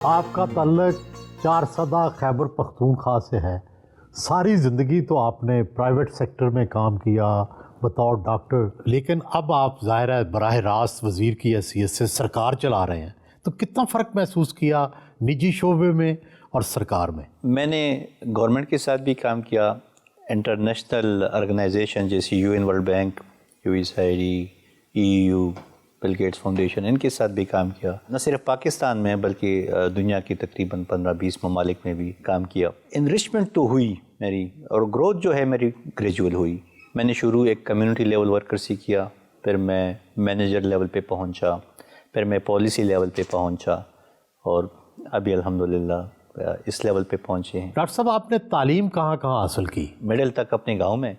آپ کا تعلق 4 خیبر پختونخوا سے ہے. ساری زندگی تو آپ نے پرائیویٹ سیکٹر میں کام کیا بطور ڈاکٹر، لیکن اب آپ ظاہر ہے براہ راست وزیر کی حیثیت سے سرکار چلا رہے ہیں، تو کتنا فرق محسوس کیا نجی شعبے میں اور سرکار میں؟ میں نے گورنمنٹ کے ساتھ بھی کام کیا، انٹرنیشنل آرگنائزیشن جیسے UN World Bank, USAID, EU، Bill Gates Foundation, ان کے ساتھ بھی کام کیا. نہ صرف پاکستان میں بلکہ دنیا کی تقریباً 15-20 ممالک میں بھی کام کیا. انرچمنٹ تو ہوئی میری، اور گروتھ جو ہے میری گریجول ہوئی. میں نے شروع ایک کمیونٹی لیول ورکر سے کیا، پھر میں مینیجر لیول پہ پہنچا، پھر میں پالیسی لیول پہ پہنچا، اور ابھی الحمدللہ اس لیول پہ پہنچے ہیں. ڈاکٹر صاحب آپ نے تعلیم کہاں کہاں حاصل کی؟ مڈل تک اپنے گاؤں میں،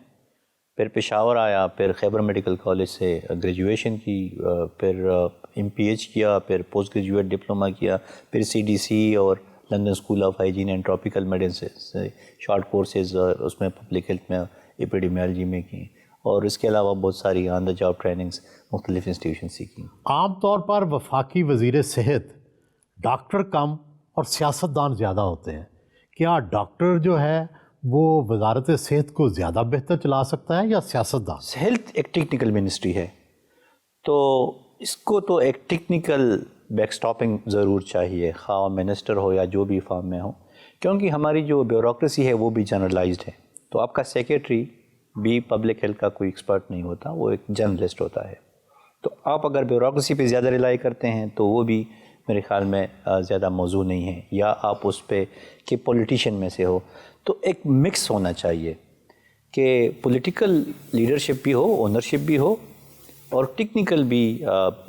پھر پشاور آیا، پھر خیبر میڈیکل کالج سے گریجویشن کی، پھر MPH کیا، پھر پوسٹ گریجویٹ ڈپلومہ کیا، پھر CDC اور London school of hygiene and tropical medicine سے شارٹ کورسز اس میں پبلک ہیلتھ میں ایپیڈیمیالوجی میں کی، اور اس کے علاوہ بہت ساری آن دا جاب ٹریننگز مختلف انسٹیٹیوشن سے کی. عام طور پر وفاقی وزیر صحت ڈاکٹر کم اور سیاستدان زیادہ ہوتے ہیں. کیا ڈاکٹر جو ہے وہ وزارت صحت کو زیادہ بہتر چلا سکتا ہے یا سیاستدان؟ ہیلتھ ایک ٹیکنیکل منسٹری ہے، تو اس کو تو ایک ٹیکنیکل بیک سٹاپنگ ضرور چاہیے، خواہ منسٹر ہو یا جو بھی فارم میں ہو، کیونکہ ہماری جو بیوروکریسی ہے وہ بھی جنرلائزڈ ہے. تو آپ کا سیکریٹری بھی پبلک ہیلتھ کا کوئی ایکسپرٹ نہیں ہوتا، وہ ایک جرنلسٹ ہوتا ہے. تو آپ اگر بیوروکریسی پہ زیادہ ریلائی کرتے ہیں تو وہ بھی میرے خیال میں زیادہ موزوں نہیں ہے، یا آپ اس پہ کہ پولیٹیشین میں سے ہو. تو ایک مکس ہونا چاہیے کہ پولیٹیکل لیڈرشپ بھی ہو، اونرشپ بھی ہو، اور ٹیکنیکل بھی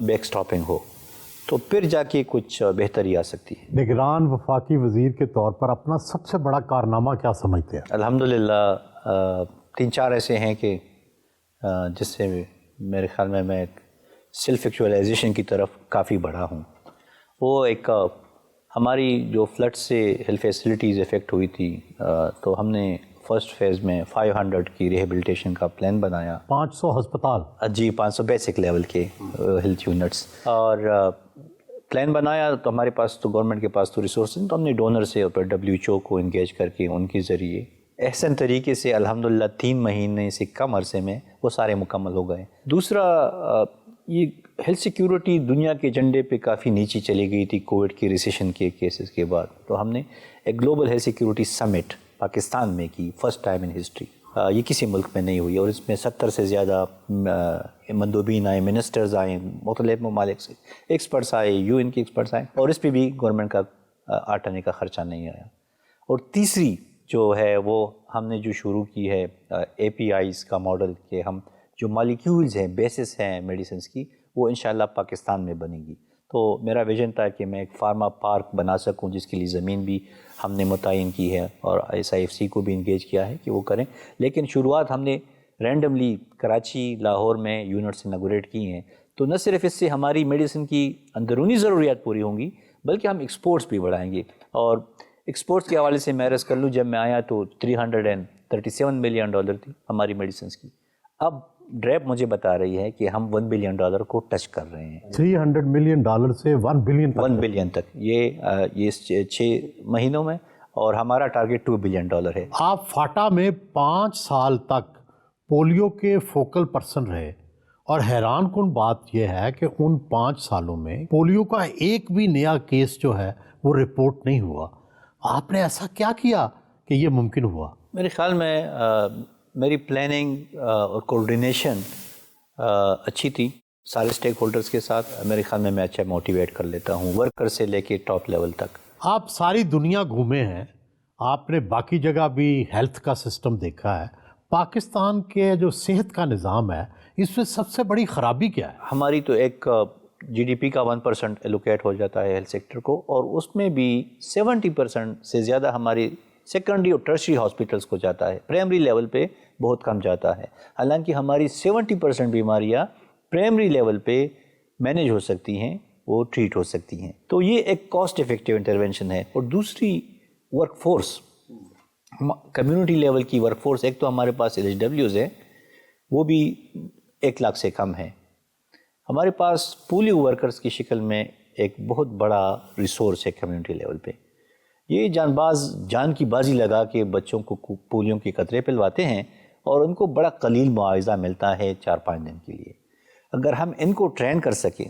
بیک سٹاپنگ ہو، تو پھر جا کے کچھ بہتری آ سکتی ہے. نگران وفاقی وزیر کے طور پر اپنا سب سے بڑا کارنامہ کیا سمجھتے ہیں؟ الحمدللہ 3-4 ایسے ہیں کہ جس سے میرے خیال میں سیلف ایکچوئلائزیشن کی طرف کافی بڑھا ہوں. وہ ایک ہماری جو فلڈ سے ہیلتھ فیسلٹیز افیکٹ ہوئی تھی، تو ہم نے فرسٹ فیز میں 500 کی ریہیبلیٹیشن کا پلان بنایا. 500 ہسپتال؟ جی، 500 بیسک لیول کے ہیلتھ یونٹس، اور پلان بنایا. تو ہمارے پاس تو گورنمنٹ کے پاس تو ریسورسز، تو ہم نے ڈونر سے اور پھر WHO کو انگیج کر کے ان کے ذریعے احسن طریقے سے الحمدللہ 3 مہینے سے کم عرصے میں وہ سارے مکمل ہو گئے. دوسرا، یہ ہیلتھ سیکیورٹی دنیا کے ایجنڈے پہ کافی نیچے چلی گئی تھی کووڈ کے ریسیشن کے کیسز کے بعد. تو ہم نے ایک گلوبل ہیلتھ سیکیورٹی سمٹ پاکستان میں کی، فرسٹ ٹائم ان ہسٹری. یہ کسی ملک میں نہیں ہوئی، اور اس میں 70 سے زیادہ مندوبین آئے، منسٹرز آئے، مختلف ممالک سے ایکسپرٹس آئے، UN کے ایکسپرٹس آئے، اور اس پہ بھی گورنمنٹ کا آٹھانے کا خرچہ نہیں آیا. اور تیسری جو ہے وہ ہم نے جو شروع کی ہے APIs کا ماڈل، کہ ہم جو مالیکیولز ہیں، بیسس ہیں میڈیسنز کی، وہ انشاءاللہ پاکستان میں بنے گی. تو میرا ویژن تھا کہ میں ایک فارما پارک بنا سکوں، جس کے لیے زمین بھی ہم نے متعین کی ہے، اور SIFC کو بھی انگیج کیا ہے کہ وہ کریں. لیکن شروعات ہم نے رینڈملی کراچی، لاہور میں یونٹس اناگوریٹ کی ہیں. تو نہ صرف اس سے ہماری میڈیسن کی اندرونی ضروریات پوری ہوں گی، بلکہ ہم ایکسپورٹس بھی بڑھائیں گے. اور ایکسپورٹس کے حوالے سے میں عرض کر لوں، جب میں آیا تو $337 ملین تھی ہماری میڈیسنس کی. اب ڈریپ مجھے بتا رہی ہے کہ ہم $1 بلین کو ٹچ کر رہے ہیں. $300 ملین سے 1 بلین تک؟ 1 بلین تک، یہ 6 مہینوں میں، اور ہمارا ٹارگیٹ $2 بلین ہے. آپ فاٹا میں 5 سال تک پولیو کے فوکل پرسن رہے، اور حیران کن بات یہ ہے کہ ان 5 سالوں میں پولیو کا ایک بھی نیا کیس جو ہے وہ رپورٹ نہیں ہوا. آپ نے ایسا کیا کیا کہ یہ ممکن ہوا؟ میرے خیال میں میری پلاننگ اور کوارڈینیشن اچھی تھی سارے اسٹیک ہولڈرز کے ساتھ. میرے خیال میں اچھا موٹیویٹ کر لیتا ہوں ورکر سے لے کے ٹاپ لیول تک. آپ ساری دنیا گھومے ہیں، آپ نے باقی جگہ بھی ہیلتھ کا سسٹم دیکھا ہے. پاکستان کے جو صحت کا نظام ہے، اس میں سب سے بڑی خرابی کیا ہے؟ ہماری تو ایک GDP کا 1% ایلوکیٹ ہو جاتا ہے ہیلتھ سیکٹر کو، اور اس میں بھی 70% سے زیادہ ہماری سیکنڈری اور ٹرشری ہاسپٹلس کو جاتا ہے. پرائمری لیول پہ بہت کم جاتا ہے، حالانکہ ہماری 70% بیماریاں پرائمری لیول پہ مینیج ہو سکتی ہیں، وہ ٹریٹ ہو سکتی ہیں. تو یہ ایک کاسٹ افیکٹیو انٹرونشن ہے. اور دوسری، ورک فورس، کمیونٹی لیول کی ورک فورس. ایک تو ہمارے پاس LHWs ہے، وہ بھی 1 لاکھ سے کم ہے. ہمارے پاس پولیو ورکرز کی شکل میں ایک بہت بڑا ریسورس ہے کمیونٹی لیول پہ. یہ جان کی بازی لگا کے بچوں کو پولیو کے قطرے پلواتے ہیں اور ان کو بڑا قلیل معاوضہ ملتا ہے 4-5 دن کے لیے. اگر ہم ان کو ٹرین کر سکیں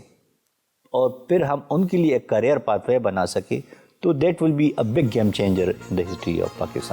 اور پھر ہم ان کے لیے ایک کیریئر پاتھ وے بنا سکیں تو that will be a big game changer in the history of Pakistan.